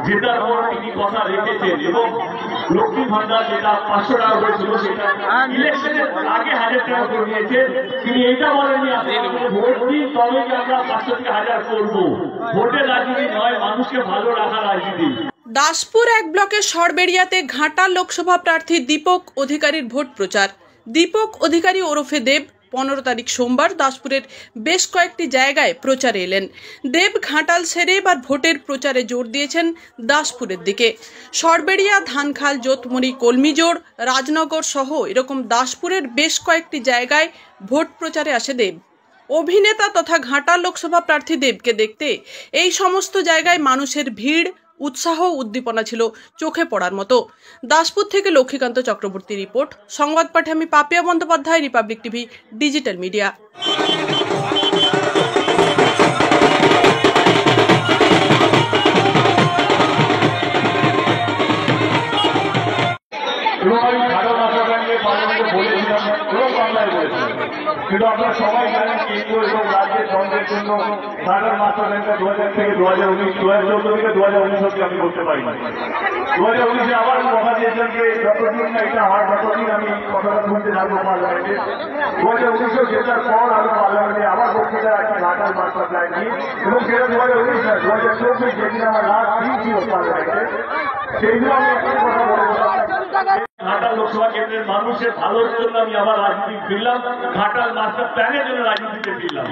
যেটার পর তিনি কথা রেখেছেন এবং লক্ষ্মী ভান্ডার যেটা 500 টাকা হয়েছিল সেটা ইলেকশনের আগে 1000 টাকা করে দিয়েছেন। তিনি এইটা বলেননি ভোট দিন তবে আমরা 500 থেকে 1000 করবো। ভোটের রাজনীতি নয়, মানুষকে ভালো রাখা রাজনীতি। দাসপুর এক ব্লকের সরবেড়িয়াতে ঘাটাল লোকসভা প্রার্থী দীপক অধিকারীর ভোট প্রচার। দীপক অধিকারী ওরফে দেব 15 তারিখ সোমবার দাসপুরের বেশ কয়েকটি জায়গায় প্রচারে এলেন। দেব ঘাটাল সেরে এবার ভোটের প্রচারে জোর দিয়েছেন দাসপুরের দিকে। সরবেড়িয়া, ধানখাল, যোতমরি, কলমিজোড়, রাজনগর সহ এরকম দাসপুরের বেশ কয়েকটি জায়গায় ভোট প্রচারে আসে দেব। অভিনেতা তথা ঘাটাল লোকসভা প্রার্থী দেবকে দেখতে এই সমস্ত জায়গায় মানুষের ভিড়, উৎসাহ, উদ্দীপনা ছিল চোখে পড়ার মতো। দাসপুর থেকে লক্ষ্মীকান্ত চক্রবর্তী রিপোর্ট। সংবাদ পাঠে আমি Papiya Bandyopadhyay, Republic TV digital media. কিন্তু আপনারা সবাই জানেন কেন্দ্র এবং রাজ্যের দ্বন্দ্বের জন্য ঘাটাল মাস্টার ব্যাংকটা 2000 থেকে 2019, 2014 থেকে 2019 অব্দি আমি করতে পারিনি। 2019-এ আবার কথা দিয়েছেন যে যতদিন না এটা হয় ততদিন আমি কথাটা শুনতে থাকবো পার্লামেন্টে। 2019-এ জেতার পর আমি পার্লামেন্টে আবার বক্তৃতা রাখি ঘাটাল মাস্টার প্ল্যান নিয়ে, এবং সেটা 2019 না 2024 যেদিন আমার লাস্ট দিন ছিল পার্লামেন্টে, সেইগুলো আমি একটা কথা বলে ঘাটাল লোকসভা কেন্দ্রের মানুষের ভালোর জন্য আমি আবার রাজনীতি ফিরলাম, ঘাটাল মাস্টার প্ল্যানের জন্য রাজনীতিতে ফিরলাম।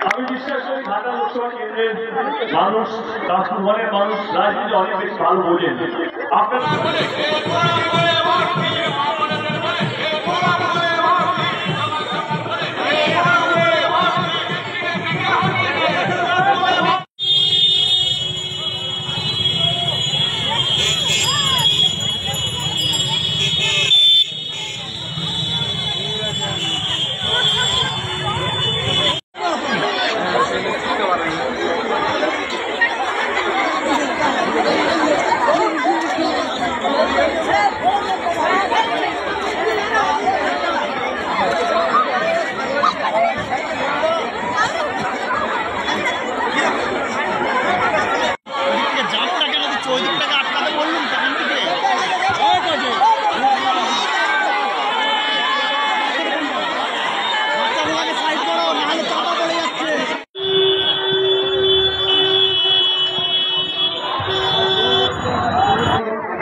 আমি বিশ্বাস করি ঘাটাল লোকসভা কেন্দ্রের মানুষ, দাসপুরের মানুষ রাজনীতি অনেক বেশি ভালো বোঝেন। আপনার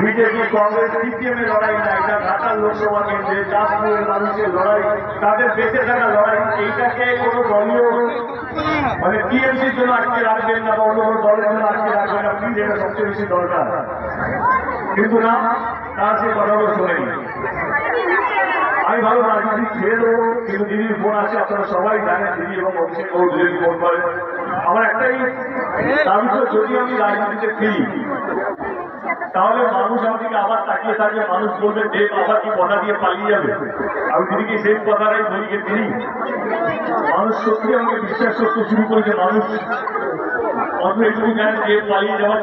বিজেপি, কংগ্রেস, সিপিএম এর লড়াই না, এটা ঘাটাল লোকসভা কেন্দ্রে দাসপুরের মানুষের লড়াই, তাদের বেঁচে থাকা লড়াই। এইটাকে কোনো দলীয় টিএমসির জন্য আটকে রাখবেন না বা অন্য কোনো দলের জন্য আটকে রাখবেন না, প্লিজ, এটা সবচেয়ে বেশি দরকার। কিন্তু না, তার সেই কথাগুলো শোনেনি। আমি ভালো রাজনীতি ছেড়ে দেবো, কিন্তু দিদির ফোন আছে, আপনারা সবাই জানেন দিদি এবং অভিষেক বাবু দিদি ফোন করেন। আমার একটাই দাবি, যদি আমি রাজনীতিতে ফিরি তাহলে মানুষ আমাকে আবার তাকিয়ে থাকবে, মানুষ বলবে দেব আবার কি কথা দিয়ে পালিয়ে যাবে। আমি দিদিকে সেই কথাটাই বলিকে ফিরি। মানুষ সত্যি আমাকে বিশ্বাস করতে শুরু করেছে, মানুষ অন্য একটু জানেন দেব পালিয়ে যাওয়ার